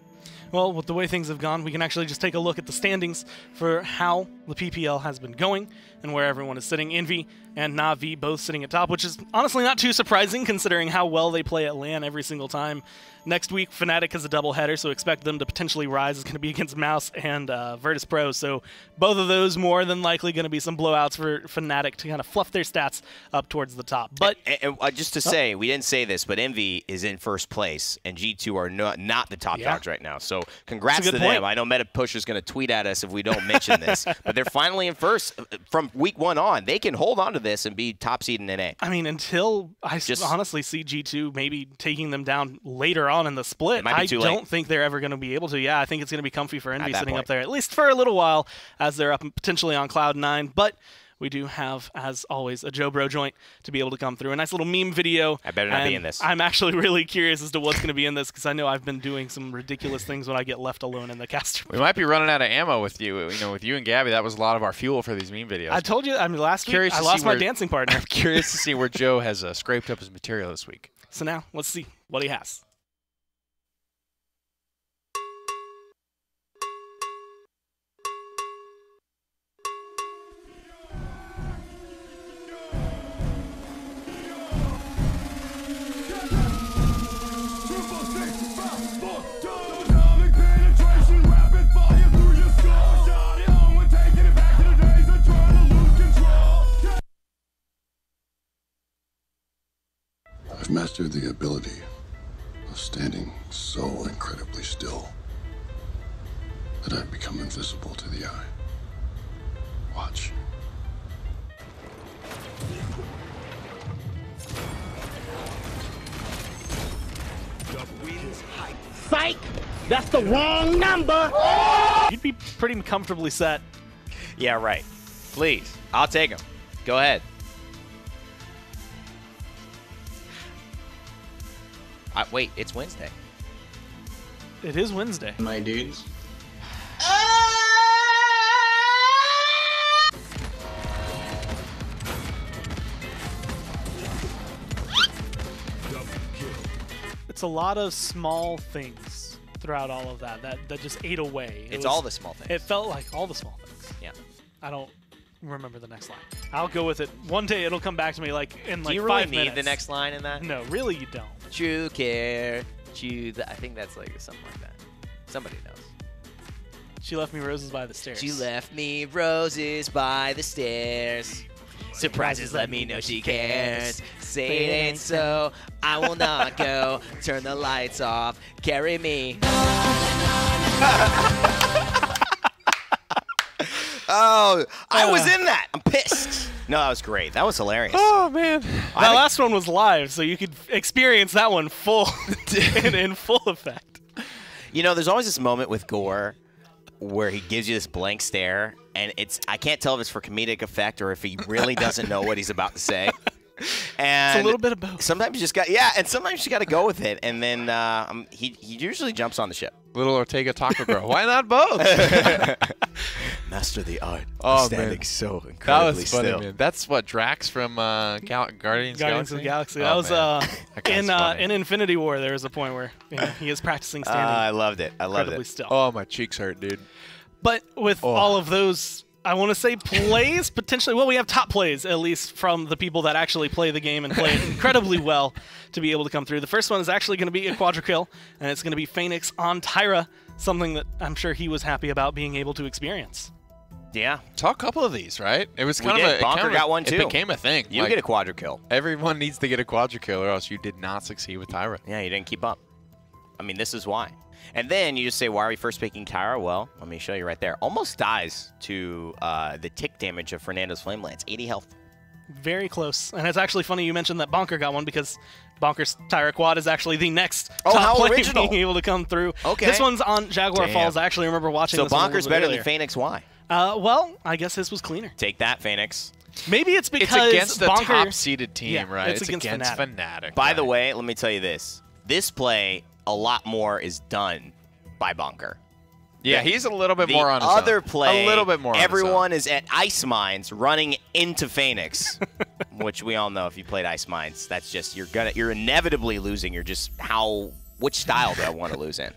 Well, with the way things have gone, we can actually just take a look at the standings for how the PPL has been going and where everyone is sitting. Envy and Na'Vi both sitting at top, which is honestly not too surprising considering how well they play at LAN every single time. Next week, Fnatic has a doubleheader, so expect them to potentially rise. It's going to be against Mouse and Virtus Pro, so both of those more than likely going to be some blowouts for Fnatic to kind of fluff their stats up towards the top. But and just to say, we didn't say this, but Envy is in first place, and G2 are not the top dogs right now. So congrats to them. I know Meta Push is going to tweet at us if we don't mention this, but they're finally in first from week 1 on. They can hold on to this and be top seed in NA. I mean, until I Just- honestly see G2 maybe taking them down later on in the split, It might be I too late. don't think they're ever going to be able to. Yeah, I think it's going to be comfy for Envy that sitting up point. there, at least for a little while, as they're up and potentially on Cloud 9. But we do have, as always, a Joe Bro joint to be able to come through. A nice little meme video. I better not be and in this. I'm actually really curious as to what's going to be in this, because I know I've been doing some ridiculous things when I get left alone in the caster. We might be running out of ammo with you. You know, with you and Gabby, that was a lot of our fuel for these meme videos. I told you, I mean, last week Curious I to lost see my where- dancing partner. I'm curious to see where Joe has scraped up his material this week. So now, let's see what he has. I've mastered the ability of standing so incredibly still that I've become invisible to the eye. Watch. Psych! That's the wrong number! You'd be pretty comfortably set. Yeah, right. Please. I'll take him. Go ahead. Wait, it's Wednesday. It is Wednesday. My dudes. It's a lot of small things throughout all of that just ate away. It's all the small things. It felt like all the small things. Yeah. I don't remember the next line. I'll go with it. One day it'll come back to me like in Do like you really 5 need minutes. the next line in that? No, really you don't. True care. I think that's like something like that. Somebody knows. She left me roses by the stairs. She left me roses by the stairs. Surprises let me know she cares. Say it ain't so, I will not go. Turn the lights off, carry me. Oh, I was in that. I'm pissed. No, that was great. That was hilarious. Oh, man. That last one was live, so you could experience that one full in full effect. You know, there's always this moment with Gore where he gives you this blank stare, and I can't tell if it's for comedic effect or if he really doesn't know what he's about to say. And It's a little bit of both. Sometimes you just and sometimes you got to go with it, and then he usually jumps on the ship. Little Ortega Taco Girl. Why not both? Master the art. Oh, standing man. so That incredibly was funny, still. man. That's what Drax from Guardians Guardians of the Galaxy. That Oh, was man. That guy's funny. in Infinity War. There was a point where he is practicing standing I loved it. I loved incredibly it. still. Oh, my cheeks hurt, dude. But with all of those, I want to say plays potentially. Well, we have top plays at least from the people that actually play the game and play it incredibly well to be able to come through. The first one is actually going to be a quadra kill, and it's going to be Phoenix on Tyra, something that I'm sure he was happy about being able to experience. Yeah. Saw a couple of these, right? It was We kind of did. a Bonker got one, too. It became a thing. You Like, get a quadra kill. Everyone needs to get a quadra kill, or else you did not succeed with Tyra. Yeah, you didn't keep up. I mean, this is why. And then you just say, why are we first picking Tyra? Well, let me show you right there. Almost dies to the tick damage of Fernando's Flame Lance. 80 health. Very close. And it's actually funny you mentioned that Bonker got one because Bonker's Tyra Quad is actually the next top how play original. being able to come through. Okay. This one's on Jaguar Damn. Falls. I actually remember watching So this one a Bonker's little bit better earlier. than Phoenix. Why? Well, I guess his was cleaner. Take that, Phoenix. Maybe it's because It's against the Bonker, top-seeded team, Yeah, right? it's against Fnatic. By the way, let me tell you this. This play, a lot more is done by Bonker. Yeah, he's a little bit The more on his other own. play, A little bit more on his everyone is at Ice Mines running into Phoenix, which we all know if you played Ice Mines, that's just, you're inevitably losing. You're just which style do I want to lose in?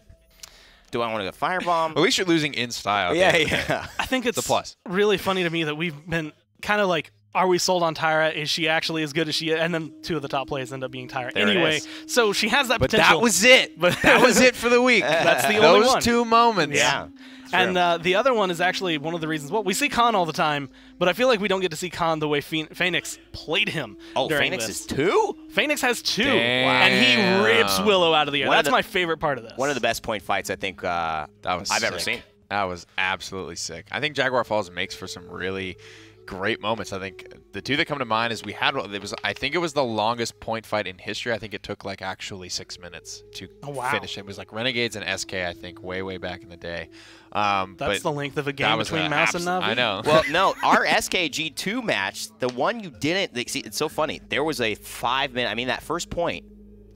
Do I want to go Firebomb? At least you're losing in style. Yeah. I think it's a plus. really funny to me that we've been kind of like, are we sold on Tyra? Is she actually as good as she is? And then two of the top plays end up being Tyra. There it Anyway, is. so she has that But potential. that was it. But That was it for the week. That's the only Those one. 2 moments. Yeah. And the other one is actually one of the reasons. Well, we see Khan all the time, but I feel like we don't get to see Khan the way Phoenix played him. Oh, during Phoenix this. is 2? Phoenix has 2, Damn. and he rips Willow out of the air. One of That's the- my favorite part of this. One of the best point fights I think That was I've ever sick. seen. That was absolutely sick. I think Jaguar Falls makes for some really great moments. I think the two that come to mind is I think it was the longest point fight in history. I think it took like actually 6 minutes to finish. It was like Renegades and SK, I think, way back in the day. That's the length of a game between Mouse and Navi. I know. Well, no, our SKG2 match, the one you didn't see, it's so funny. There was a 5-minute. I mean, that first point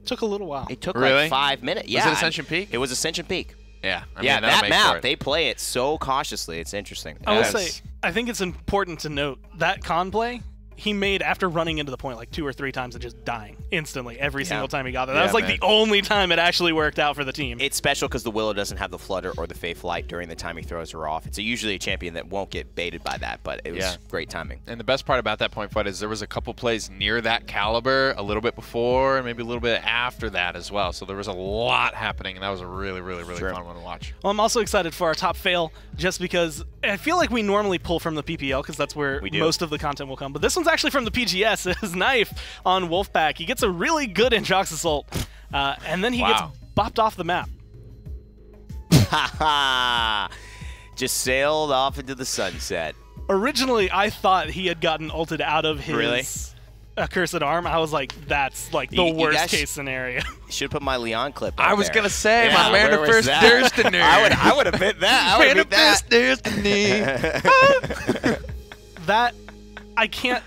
took a little while. It took like 5 minutes. Yeah, was it Ascension Peak? It was Ascension Peak. Yeah, I mean, that map, they play it so cautiously. It's interesting. I will say, I think it's important to note that con play he made after running into the point like 2 or 3 times and just dying instantly every single time he got there. That was like the only time it actually worked out for the team. It's special because the Willow doesn't have the Flutter or the Faith Light during the time he throws her off. It's usually a champion that won't get baited by that, but it was great timing. And the best part about that point fight is there was a couple plays near that caliber, a little bit before and maybe a little bit after that as well. So there was a lot happening, and that was a really fun one to watch. Well, I'm also excited for our top fail just because I feel like we normally pull from the PPL because that's where most of the content will come. But this one's actually from the PGS. His knife on Wolfpack. He gets a really good Androx assault, and then he gets bopped off the map. Just sailed off into the sunset. Originally, I thought he had gotten ulted out of his accursed arm. I was like, that's like the worst case scenario. Should put my Leon clip. I was gonna say my manifest destiny. I would have bit that. I would have bit that. Destiny. That I can't.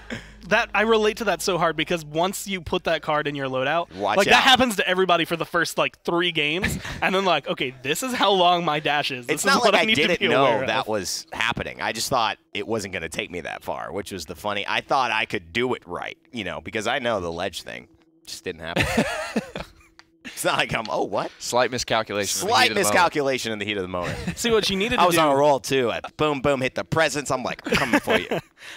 That I relate to that so hard because once you put that card in your loadout, that happens to everybody for the first like 3 games, and then like, okay, this is how long my dash is. This it's not is what like I need didn't to be know aware that of. was happening. I just thought it wasn't going to take me that far, which was the funny. I thought I could do it right, because I know the ledge thing just didn't happen. It's not like I'm, what? Slight miscalculation. Slight miscalculation in the heat of the moment. See what you needed to do. I was on a roll too. Boom, boom, hit the presence. I'm like, I'm coming for you.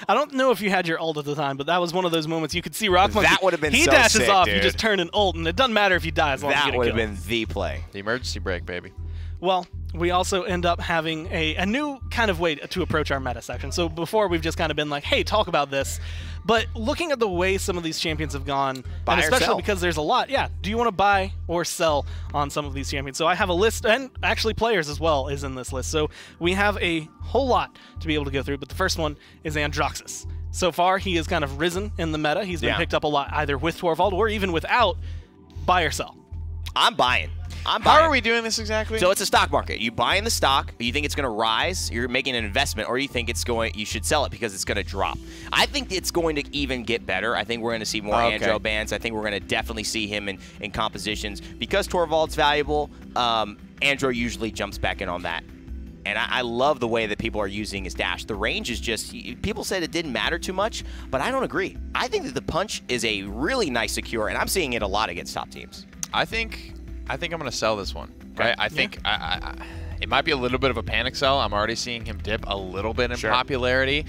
I don't know if you had your ult at the time, but that was one of those moments you could see Rock Monkey. That would have been He so dashes sick, off, dude. you just turn an ult, and it doesn't matter if you die as long as you get a kill. That would have been the play. The emergency brake, baby. Well, we also end up having a new kind of way to approach our meta section. So before, we've just kind of been like, hey, talk about this. But looking at the way some of these champions have gone, and especially because there's a lot, do you want to buy or sell on some of these champions? So I have a list, and actually players as well is in this list. So we have a whole lot to be able to go through, but the first one is Androxus. So far, he has kind of risen in the meta. He's been picked up a lot, either with Torvald or even without. Buy or sell? I'm buying. How are we doing this exactly? So it's a stock market. You buy in the stock, you think it's going to rise, you're making an investment, or you think you should sell it because it's going to drop. I think it's going to even get better. I think we're going to see more Andro bans. I think we're going to definitely see him in compositions. Because Torvald's valuable, Andro usually jumps back in on that. And I love the way that people are using his dash. The range is just, people said it didn't matter too much, but I don't agree. I think that the punch is a really nice secure, and I'm seeing it a lot against top teams. I think I'm going to sell this one. Right? I think it might be a little bit of a panic sell. I'm already seeing him dip a little bit in popularity.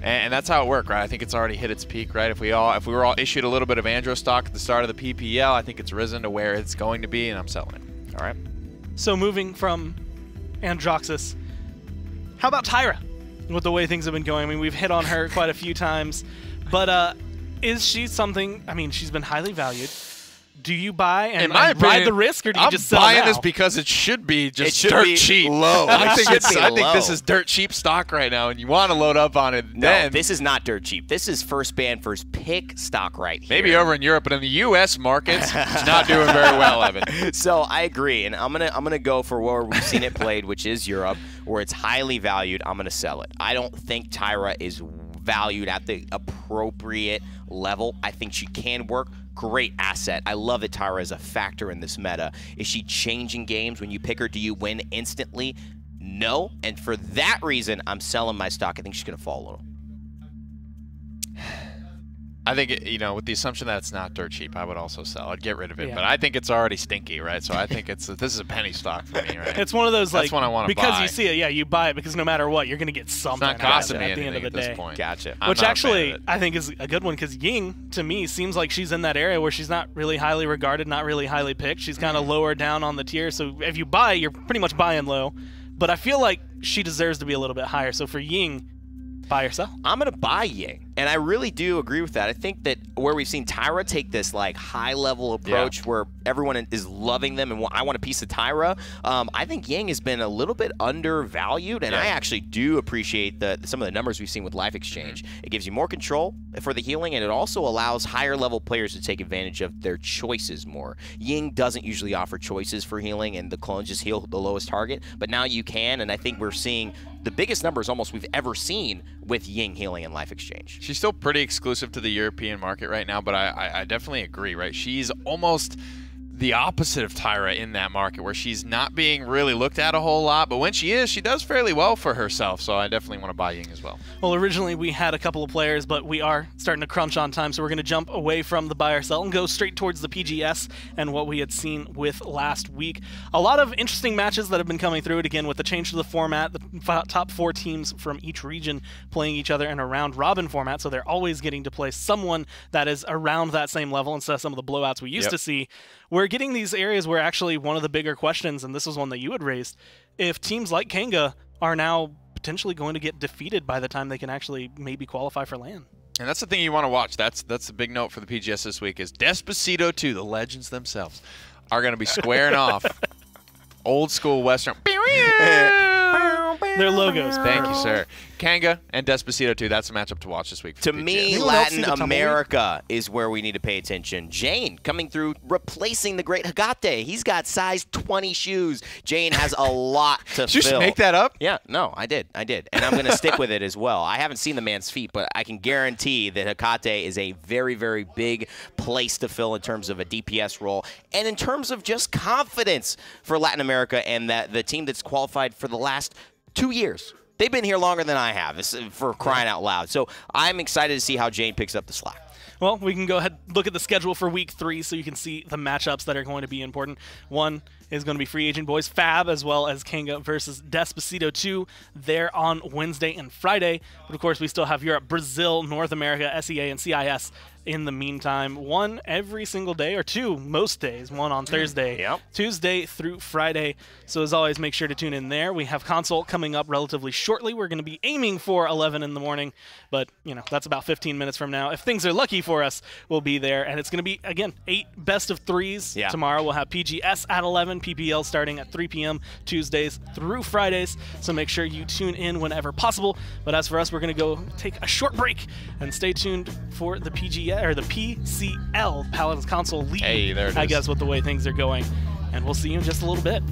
And that's how it worked, right? I think it's already hit its peak, right? If we were all issued a little bit of Andro stock at the start of the PPL, I think it's risen to where it's going to be, and I'm selling it. All right. So moving from Androxus, how about Tyra? With the way things have been going, I mean, we've hit on her quite a few times, but is she something? I mean, she's been highly valued. Do you buy and ride the risk, or do you just sell now? I'm buying this because it should be dirt cheap. Low. I think this is dirt cheap stock right now, and you want to load up on it. No, this is not dirt cheap. This is first ban, first pick stock right here. Maybe over in Europe, but in the U.S. markets, it's not doing very well, Evan. So I agree, and I'm gonna go for where we've seen it played, which is Europe, where it's highly valued. I'm gonna sell it. I don't think Tyra is valued at the appropriate level. I think she can work. Great asset. I love that Tyra is a factor in this meta. Is she changing games? When you pick her, do you win instantly? No. And for that reason, I'm selling my stock. I think she's going to fall a little. I think, with the assumption that it's not dirt cheap, I would also sell. I'd get rid of it. Yeah. But I think it's already stinky, right? So I think this is a penny stock for me, right? It's one of those, that's one I want to buy. Because you see it, you buy it because no matter what, you're going to get something it's not costing me at the end of the this day. Point. Gotcha. Which actually, I think is a good one because Ying, to me, seems like she's in that area where she's not really highly regarded, not really highly picked. She's kind of lower down on the tier. So if you buy, you're pretty much buying low. But I feel like she deserves to be a little bit higher. So for Ying, buy or sell? I'm going to buy Ying. And I really do agree with that. I think that where we've seen Tyra take this like high-level approach where everyone is loving them and I want a piece of Tyra, I think Ying has been a little bit undervalued, and I actually do appreciate some of the numbers we've seen with Life Exchange. It gives you more control for the healing, and it also allows higher-level players to take advantage of their choices more. Ying doesn't usually offer choices for healing, and the clones just heal the lowest target, but now you can, and I think we're seeing the biggest numbers almost we've ever seen with Ying healing and Life Exchange. She's still pretty exclusive to the European market right now, but I definitely agree, right? She's almost the opposite of Tyra in that market, where she's not being really looked at a whole lot, but when she is, she does fairly well for herself, so I definitely want to buy Ying as well. Well, originally we had a couple of players, but we are starting to crunch on time, so we're going to jump away from the buy or sell and go straight towards the PGS and what we had seen with last week. A lot of interesting matches that have been coming through it, again, with the change to the format, the top 4 teams from each region playing each other in a round-robin format, so they're always getting to play someone that is around that same level instead of some of the blowouts we used to see. We're getting these areas where actually one of the bigger questions, and this was one that you had raised, if teams like Kanga are now potentially going to get defeated by the time they can actually maybe qualify for LAN. And that's the thing you want to watch. That's a big note for the PGS this week is Despacito 2, the legends themselves, are going to be squaring off old school Western. Their logos. Thank you, sir. Kanga and Despacito 2, that's a matchup to watch this week. To me, Latin America is where we need to pay attention. Jane coming through, replacing the great Hagate. He's got size 20 shoes. Jane has a lot to Did you fill. just make that up? Yeah, no, I did. And I'm going to stick with it as well. I haven't seen the man's feet, but I can guarantee that Hagate is a very, very big place to fill in terms of a DPS role and in terms of just confidence for Latin America and that the team that's qualified for the last 2 years. They've been here longer than I have, for crying out loud. So I'm excited to see how Jane picks up the slack. Well, we can go ahead and look at the schedule for week 3 so you can see the matchups that are going to be important. One is going to be Free Agent Boys Fab, as well as Kanga versus Despacito 2 there on Wednesday and Friday. But of course, we still have Europe, Brazil, North America, SEA, and CIS in the meantime. One every single day, or two most days. One on Thursday, Tuesday through Friday. So as always, make sure to tune in there. We have console coming up relatively shortly. We're going to be aiming for 11 in the morning, but you know that's about 15 minutes from now. If things are lucky for us, we'll be there. And it's going to be, again, 8 best of 3s. Tomorrow we'll have PGS at 11, PPL starting at 3 p.m. Tuesdays through Fridays. So make sure you tune in whenever possible. But as for us, we're going to go take a short break and stay tuned for the PGS or the PCL Paladins Console League. Hey, there it is. I guess with the way things are going. And we'll see you in just a little bit.